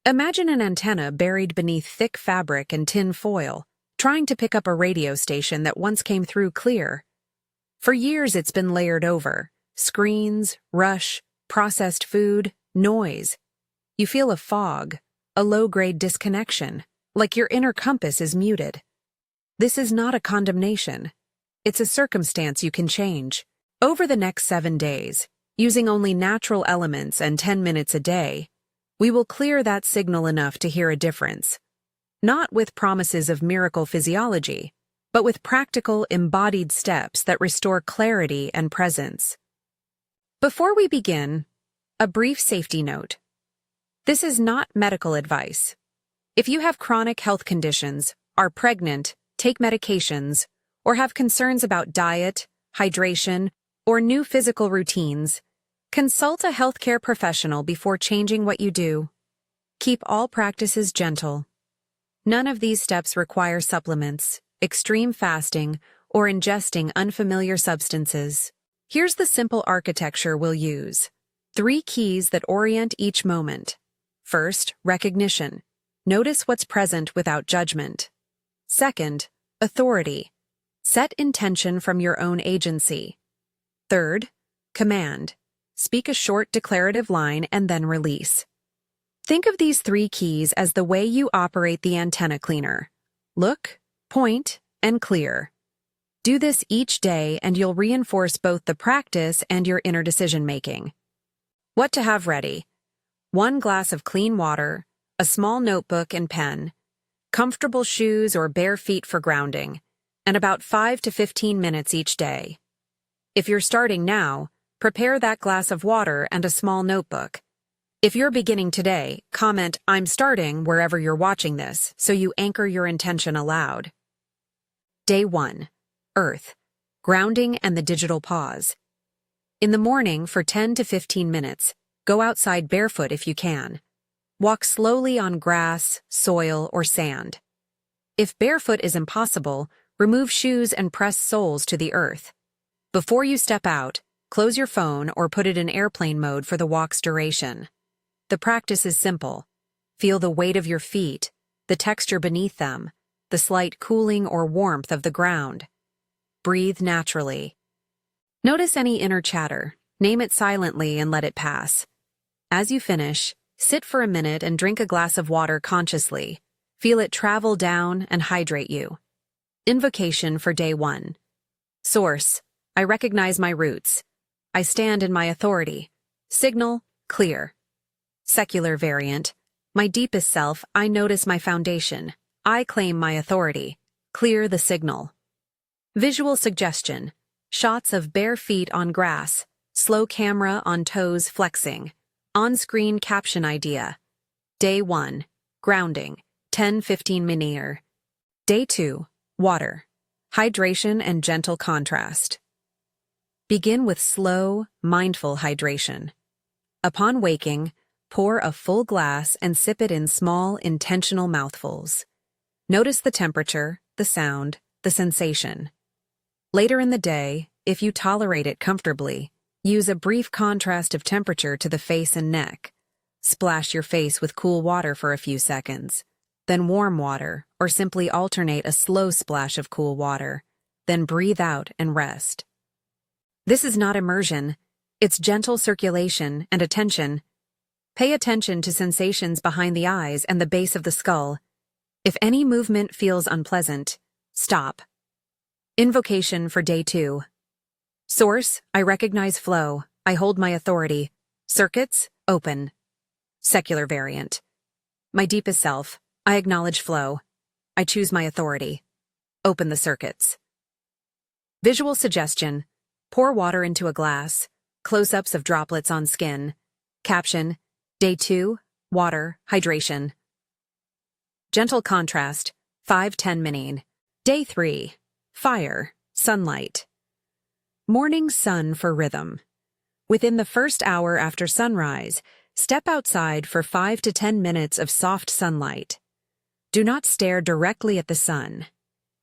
Imagine an antenna buried beneath thick fabric and tin foil, trying to pick up a radio station that once came through clear. For years it's been layered over. Screens, rush, processed food, noise. You feel a fog, a low-grade disconnection, like your inner compass is muted. This is not a condemnation. It's a circumstance you can change. Over the next 7 days, using only natural elements and 10 minutes a day, we will clear that signal enough to hear a difference. Not with promises of miracle physiology, but with practical, embodied steps that restore clarity and presence. Before we begin, a brief safety note. This is not medical advice. If you have chronic health conditions, are pregnant, take medications, or have concerns about diet, hydration, or new physical routines, consult a healthcare professional before changing what you do. Keep all practices gentle. None of these steps require supplements, extreme fasting, or ingesting unfamiliar substances. Here's the simple architecture we'll use. 3 keys that orient each moment. First, recognition. Notice what's present without judgment. Second, authority. Set intention from your own agency. Third, command. Speak a short declarative line and then release. Think of these 3 keys as the way you operate the antenna cleaner. Look, point, and clear. Do this each day and you'll reinforce both the practice and your inner decision-making. What to have ready: 1 glass of clean water, a small notebook and pen, comfortable shoes or bare feet for grounding, and about 5 to 15 minutes each day. If you're starting now, prepare that glass of water and a small notebook. If you're beginning today, comment "I'm starting" wherever you're watching this so you anchor your intention aloud. Day 1. Earth, grounding and the digital pause. In the morning for 10 to 15 minutes, go outside barefoot if you can. Walk slowly on grass, soil, or sand. If barefoot is impossible, remove shoes and press soles to the earth. Before you step out, close your phone or put it in airplane mode for the walk's duration. The practice is simple. Feel the weight of your feet, the texture beneath them, the slight cooling or warmth of the ground. Breathe naturally. Notice any inner chatter, name it silently and let it pass. As you finish, sit for a minute and drink a glass of water consciously. Feel it travel down and hydrate you. Invocation for day 1. Source: I recognize my roots. I stand in my authority. Signal: clear. Secular variant: my deepest self, I notice my foundation. I claim my authority. Clear the signal. Visual suggestion: shots of bare feet on grass, slow camera on toes flexing. On-screen caption idea. Day 1. Grounding, 10-15 minutes. Day 2. Water, hydration and gentle contrast. Begin with slow, mindful hydration. Upon waking, pour a full glass and sip it in small, intentional mouthfuls. Notice the temperature, the sound, the sensation. Later in the day, if you tolerate it comfortably, use a brief contrast of temperature to the face and neck. Splash your face with cool water for a few seconds, then warm water, or simply alternate a slow splash of cool water, then breathe out and rest. This is not immersion, it's gentle circulation and attention. Pay attention to sensations behind the eyes and the base of the skull. If any movement feels unpleasant, stop. Invocation for day 2. Source: I recognize flow. I hold my authority. Circuits: open. Secular variant: my deepest self. I acknowledge flow. I choose my authority. Open the circuits. Visual suggestion: pour water into a glass. Close-ups of droplets on skin. Caption: Day 2, water, hydration. Gentle contrast, 5-10 minutes. Day 3, fire, sunlight. Morning sun for rhythm. Within the first hour after sunrise, step outside for 5 to 10 minutes of soft sunlight. Do not stare directly at the sun.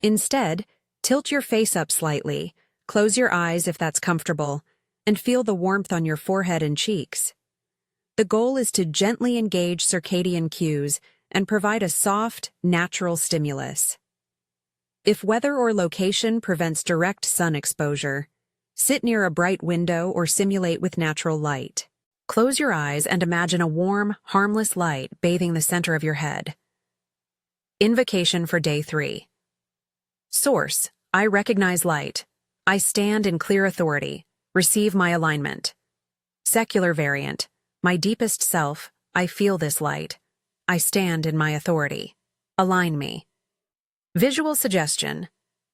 Instead, tilt your face up slightly, close your eyes if that's comfortable, and feel the warmth on your forehead and cheeks. The goal is to gently engage circadian cues and provide a soft, natural stimulus. If weather or location prevents direct sun exposure, sit near a bright window or simulate with natural light. Close your eyes and imagine a warm, harmless light bathing the center of your head. Invocation for Day 3. Source: I recognize light. I stand in clear authority. Receive my alignment. Secular variant: my deepest self, I feel this light. I stand in my authority. Align me. Visual suggestion: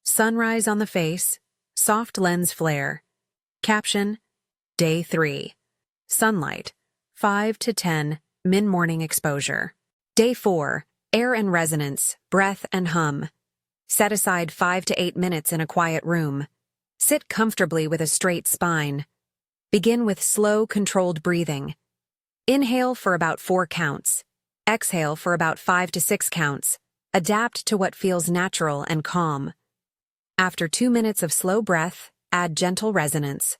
sunrise on the face, soft lens flare. Caption: Day 3. Sunlight, 5 to 10, mid-morning exposure. Day 4. Air and resonance, breath and hum. Set aside 5 to 8 minutes in a quiet room. Sit comfortably with a straight spine. Begin with slow, controlled breathing. Inhale for about 4 counts. Exhale for about 5 to 6 counts. Adapt to what feels natural and calm. After 2 minutes of slow breath, add gentle resonance.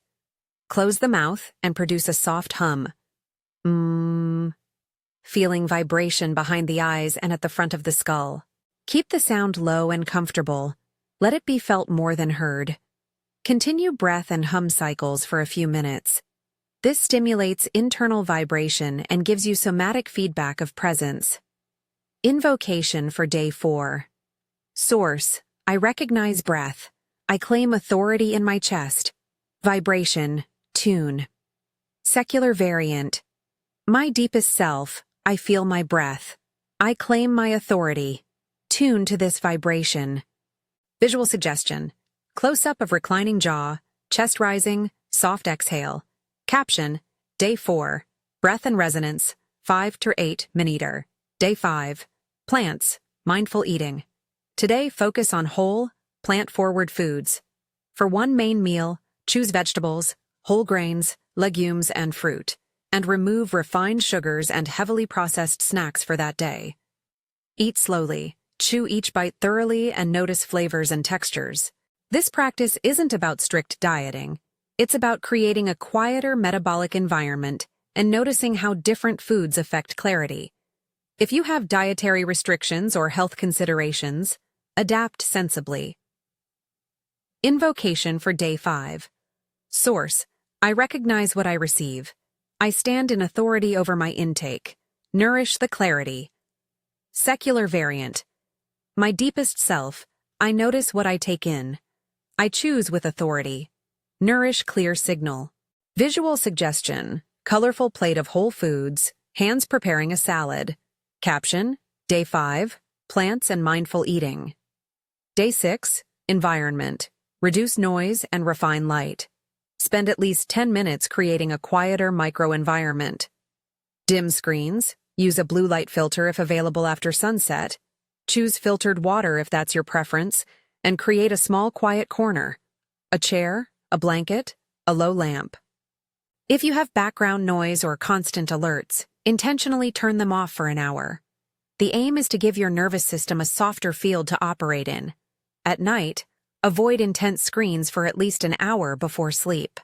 Close the mouth and produce a soft hum. Feeling vibration behind the eyes and at the front of the skull. Keep the sound low and comfortable. Let it be felt more than heard. Continue breath and hum cycles for a few minutes. This stimulates internal vibration and gives you somatic feedback of presence. Invocation for Day 4. Source: I recognize breath. I claim authority in my chest. Vibration: tune. Secular variant: my deepest self, I feel my breath. I claim my authority. Tune to this vibration. Visual suggestion: close-up of reclining jaw, chest rising, soft exhale. Caption: Day 4. Breath and resonance, 5 to 8 miniter. Day 5. Plants, mindful eating. Today focus on whole, plant-forward foods. For one main meal, choose vegetables, whole grains, legumes, and fruit, and remove refined sugars and heavily processed snacks for that day. Eat slowly, chew each bite thoroughly, and notice flavors and textures. This practice isn't about strict dieting. It's about creating a quieter metabolic environment and noticing how different foods affect clarity. If you have dietary restrictions or health considerations, adapt sensibly. Invocation for Day 5. Source: I recognize what I receive. I stand in authority over my intake. Nourish the clarity. Secular variant: my deepest self, I notice what I take in. I choose with authority. Nourish clear signal. Visual suggestion: colorful plate of whole foods, hands preparing a salad. Caption: Day 5, plants and mindful eating. Day 6, environment, reduce noise and refine light. Spend at least 10 minutes creating a quieter microenvironment. Dim screens, use a blue light filter if available after sunset. Choose filtered water if that's your preference, and create a small quiet corner. A chair, a blanket, a low lamp. If you have background noise or constant alerts, intentionally turn them off for an hour. The aim is to give your nervous system a softer field to operate in. At night, avoid intense screens for at least an hour before sleep.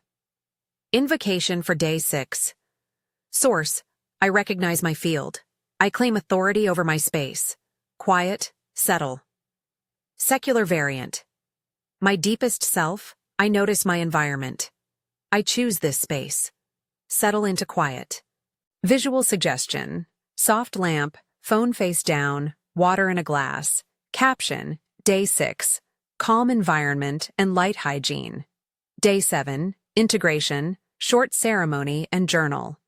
Invocation for Day 6. Source: I recognize my field. I claim authority over my space. Quiet, settle. Secular variant: my deepest self, I notice my environment. I choose this space. Settle into quiet. Visual suggestion: soft lamp, phone face down, water in a glass. Caption: Day 6. Calm environment and light hygiene. Day 7, integration, short ceremony, and journal.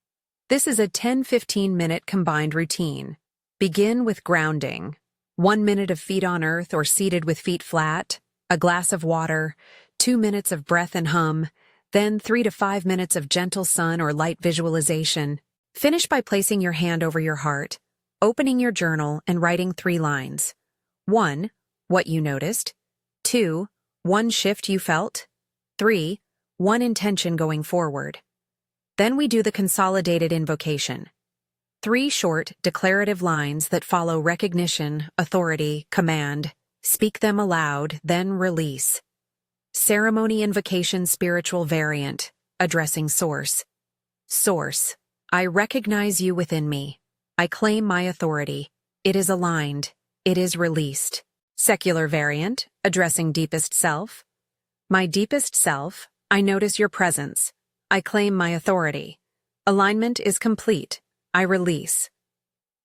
This is a 10-15-minute combined routine. Begin with grounding. 1 minute of feet on earth or seated with feet flat, a glass of water, 2 minutes of breath and hum, then 3 to 5 minutes of gentle sun or light visualization. Finish by placing your hand over your heart, opening your journal, and writing 3 lines. 1. What you noticed. 2. One shift you felt. 3. One intention going forward. Then we do the consolidated invocation. 3 short, declarative lines that follow recognition, authority, command. Speak them aloud, then release. Ceremony invocation spiritual variant, addressing source. Source: I recognize you within me. I claim my authority. It is aligned. It is released. Secular variant, addressing deepest self. My deepest self, I notice your presence. I claim my authority. Alignment is complete. I release.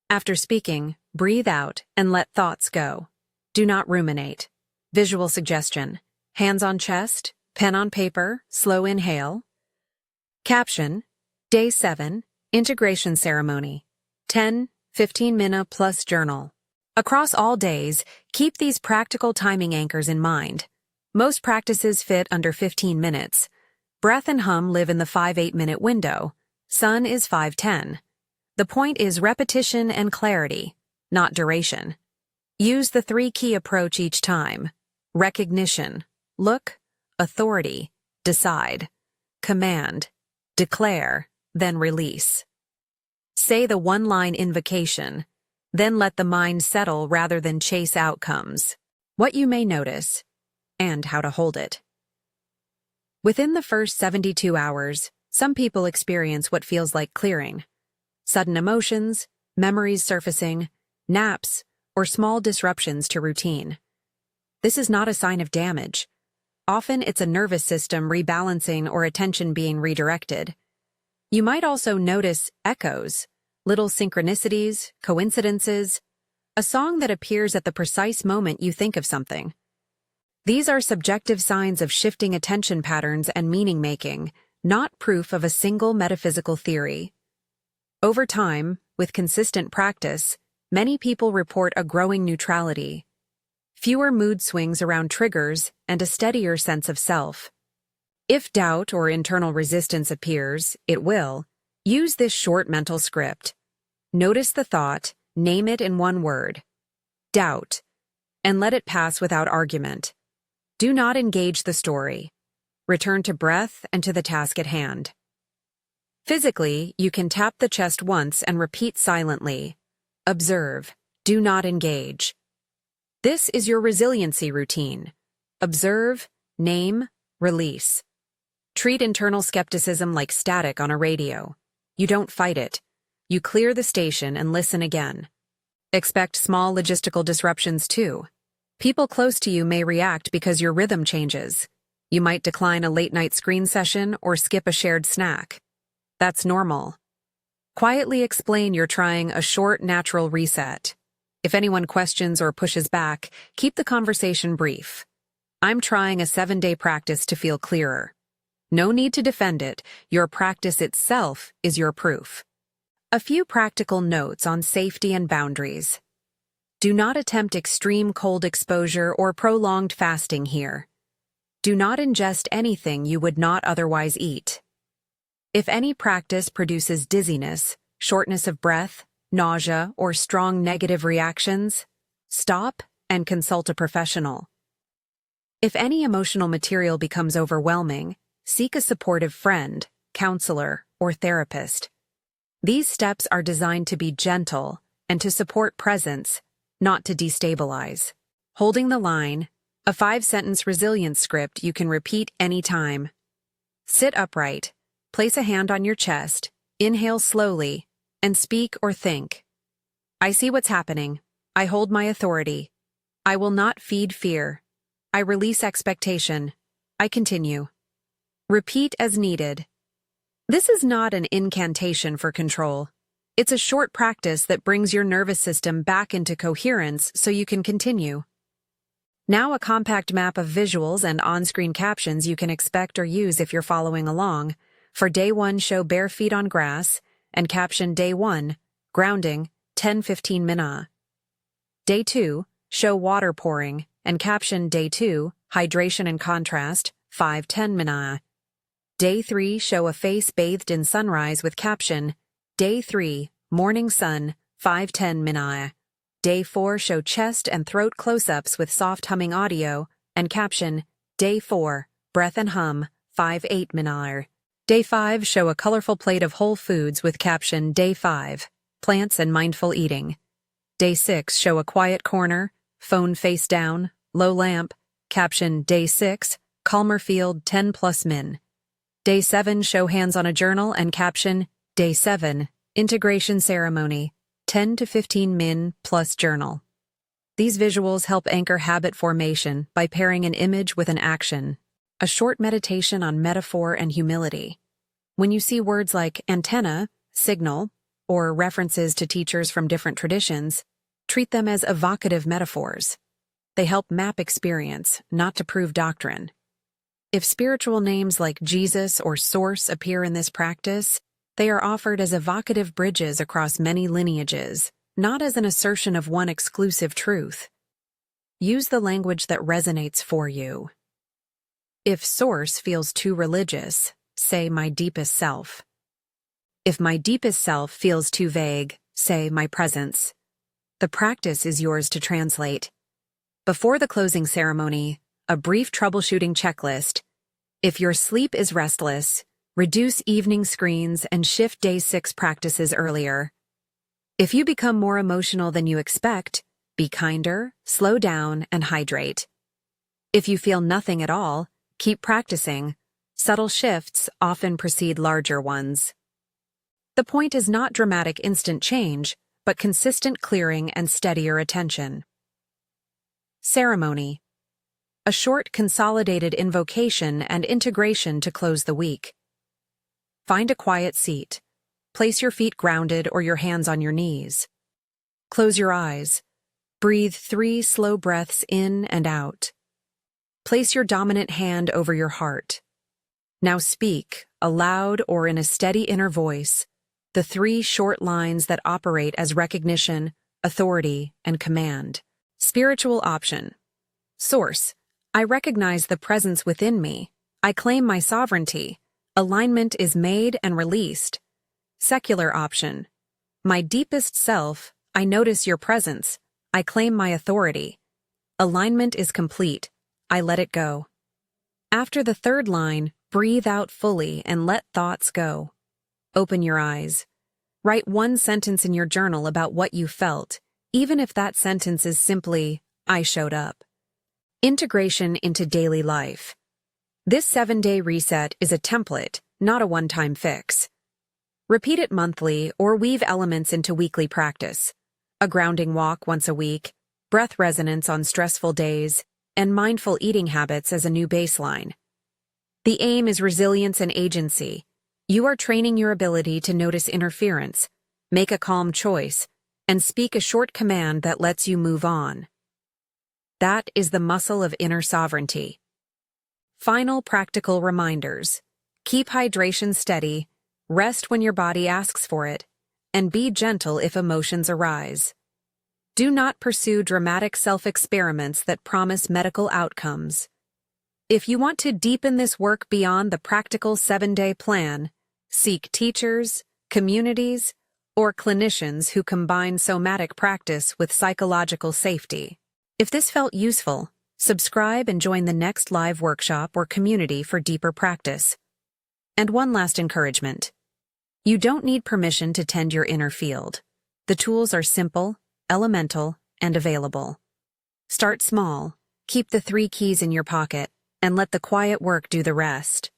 After speaking, breathe out and let thoughts go. Do not ruminate. Visual suggestion. Hands on chest, pen on paper, slow inhale. Caption. Day 7, Integration Ceremony. 10-15 minutes plus journal. Across all days, keep these practical timing anchors in mind. Most practices fit under 15 minutes. Breath and hum live in the 5-8 minute window. Sun is 5-10. The point is repetition and clarity, not duration. Use the 3-key approach each time. Recognition, look, authority, decide, command, declare, then release. Say the one-line invocation, then let the mind settle rather than chase outcomes. What you may notice, and how to hold it. Within the first 72 hours, some people experience what feels like clearing. Sudden emotions, memories surfacing, naps, or small disruptions to routine. This is not a sign of damage. Often it's a nervous system rebalancing or attention being redirected. You might also notice echoes, little synchronicities, coincidences, a song that appears at the precise moment you think of something. These are subjective signs of shifting attention patterns and meaning-making, not proof of a single metaphysical theory. Over time, with consistent practice, many people report a growing neutrality, fewer mood swings around triggers, and a steadier sense of self. If doubt or internal resistance appears, it will. Use this short mental script. Notice the thought, name it in one word. Doubt. And let it pass without argument. Do not engage the story. Return to breath and to the task at hand. Physically, you can tap the chest once and repeat silently. Observe. Do not engage. This is your resiliency routine. Observe, name, release. Treat internal skepticism like static on a radio. You don't fight it. You clear the station and listen again. Expect small logistical disruptions too. People close to you may react because your rhythm changes. You might decline a late-night screen session or skip a shared snack. That's normal. Quietly explain you're trying a short, natural reset. If anyone questions or pushes back, keep the conversation brief. I'm trying a 7-day practice to feel clearer. No need to defend it. Your practice itself is your proof. A few practical notes on safety and boundaries. Do not attempt extreme cold exposure or prolonged fasting here. Do not ingest anything you would not otherwise eat. If any practice produces dizziness, shortness of breath, nausea, or strong negative reactions, stop and consult a professional. If any emotional material becomes overwhelming, seek a supportive friend, counselor, or therapist. These steps are designed to be gentle and to support presence, not to destabilize. Holding the line, a 5-sentence resilience script you can repeat anytime. Sit upright, place a hand on your chest, inhale slowly, and speak or think. I see what's happening. I hold my authority. I will not feed fear. I release expectation. I continue. Repeat as needed. This is not an incantation for control. It's a short practice that brings your nervous system back into coherence so you can continue. Now a compact map of visuals and on-screen captions you can expect or use if you're following along. For Day 1, show bare feet on grass, and caption Day 1, grounding, 10-15 minutes. Day 2, show water pouring, and caption Day 2, hydration and contrast, 5-10 minutes. Day 3, show a face bathed in sunrise with caption Day 3, morning sun, 5-10 minutes. Day 4, show chest and throat close-ups with soft humming audio, and caption Day 4, breath and hum, 5-8 minutes. Day 5, show a colorful plate of whole foods with caption Day 5, plants and mindful eating. Day 6, show a quiet corner, phone face down, low lamp, caption Day 6, calmer field 10+ min. Day 7, show hands on a journal and caption Day 7, Integration Ceremony, 10 to 15 min plus journal. These visuals help anchor habit formation by pairing an image with an action, a short meditation on metaphor and humility. When you see words like antenna, signal, or references to teachers from different traditions, treat them as evocative metaphors. They help map experience, not to prove doctrine. If spiritual names like Jesus or Source appear in this practice, they are offered as evocative bridges across many lineages, not as an assertion of one exclusive truth. Use the language that resonates for you. If Source feels too religious, say my deepest self. If my deepest self feels too vague, say my presence. The practice is yours to translate. Before the closing ceremony, a brief troubleshooting checklist. If your sleep is restless, reduce evening screens and shift day 6 practices earlier. If you become more emotional than you expect, be kinder, slow down, and hydrate. If you feel nothing at all, keep practicing. Subtle shifts often precede larger ones. The point is not dramatic instant change, but consistent clearing and steadier attention. Ceremony. A short consolidated invocation and integration to close the week. Find a quiet seat. Place your feet grounded or your hands on your knees. Close your eyes. Breathe 3 slow breaths in and out. Place your dominant hand over your heart. Now speak, aloud or in a steady inner voice, the 3 short lines that operate as recognition, authority, and command. Spiritual option. Source. I recognize the presence within me. I claim my sovereignty. Alignment is made and released. Secular option. My deepest self. I notice your presence. I claim my authority. Alignment is complete. I let it go. After the 3rd line, breathe out fully and let thoughts go. Open your eyes. Write 1 sentence in your journal about what you felt, even if that sentence is simply, I showed up. Integration into daily life. This 7-day reset is a template, not a one-time fix. Repeat it monthly or weave elements into weekly practice. A grounding walk once a week, breath resonance on stressful days, and mindful eating habits as a new baseline. The aim is resilience and agency. You are training your ability to notice interference, make a calm choice, and speak a short command that lets you move on. That is the muscle of inner sovereignty. Final practical reminders. Keep hydration steady, rest when your body asks for it, and be gentle if emotions arise. Do not pursue dramatic self-experiments that promise medical outcomes. If you want to deepen this work beyond the practical 7-day plan, seek teachers, communities, or clinicians who combine somatic practice with psychological safety. If this felt useful, subscribe and join the next live workshop or community for deeper practice. And one last encouragement. You don't need permission to tend your inner field. The tools are simple, elemental, and available. Start small, keep the 3 keys in your pocket, and let the quiet work do the rest.